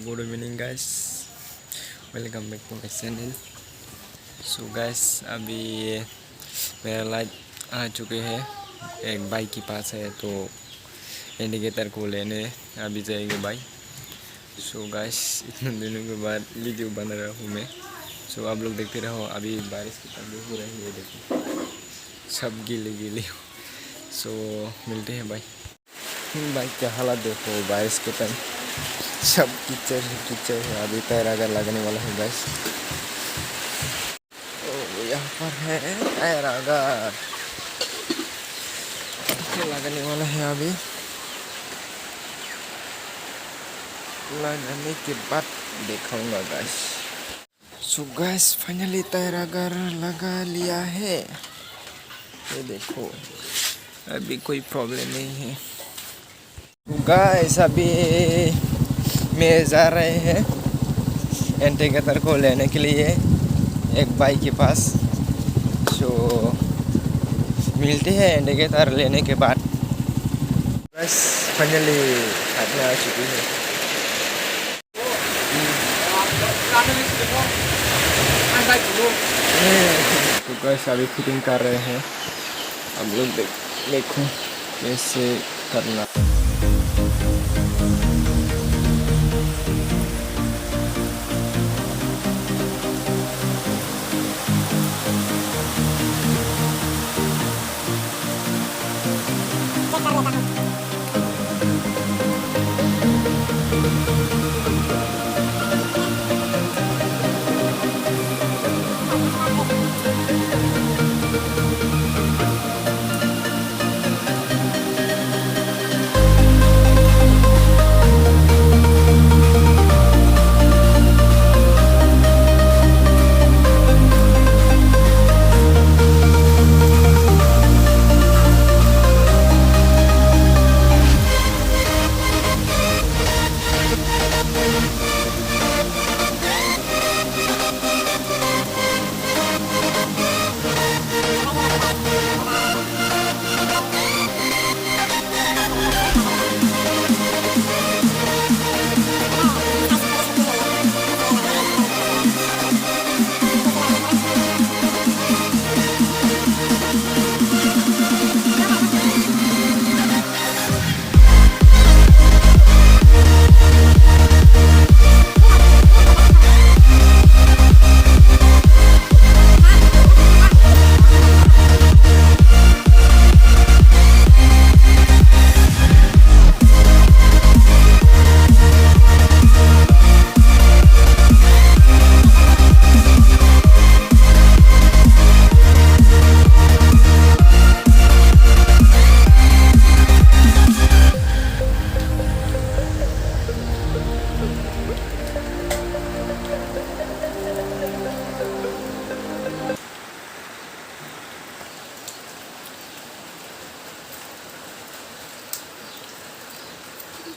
Good evening guys, welcome back to my channel. So guys, अभी मेरा light आ चुके हैं, एक बाइक के पास है तो इंडिकेटर को लेने अभी जाएंगे बाइक। सो गाइस, इतने दिनों के बाद वीडियो बना रहा हूँ मैं। सो आप लोग देखते रहो। अभी बारिश की तंबी हो रही है, देखो सब गीले गीले। सो मिलते हैं बाइक। बाइक का हालत देखो, बारिश के टाइम सब कीचड़ ही कीचड़ है। अभी टायर अगर लगने वाला है गाइस। तो यहाँ पर है टायर अगर लगने वाला है। अभी लगाने के बाद दिखाऊंगा guys. So guys, finally tyre अगर लगा लिया है, ये देखो अभी कोई प्रॉब्लम नहीं है। गाइस, अभी मैं जा रहे हैं इंडिकेटर को लेने के लिए एक बाइक के पास। सो मिलते हैं इंडिकेटर लेने के बाद। बस फाइनली घटना आ चुकी है। तो गाइस, अभी फिटिंग कर रहे हैं। हम लोग देखो कैसे करना।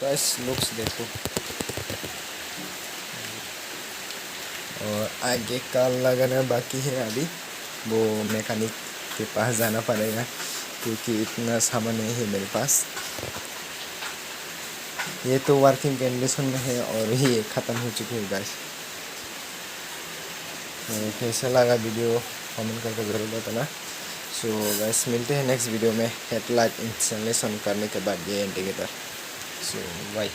बस लुक्स देखो, और आगे का लगाना बाकी है। अभी वो मैकेनिक के पास जाना पड़ेगा क्योंकि इतना सामान नहीं है मेरे पास। ये तो वर्किंग कंडीशन में है और ये ख़त्म हो चुकी है गाइस। कैसा लगा वीडियो कमेंट करके ज़रूर बताना। सो गाइस, मिलते हैं नेक्स्ट वीडियो में हेडलाइट इंस्टॉलेशन करने के बाद ये इंडिकेटर। सो बाय।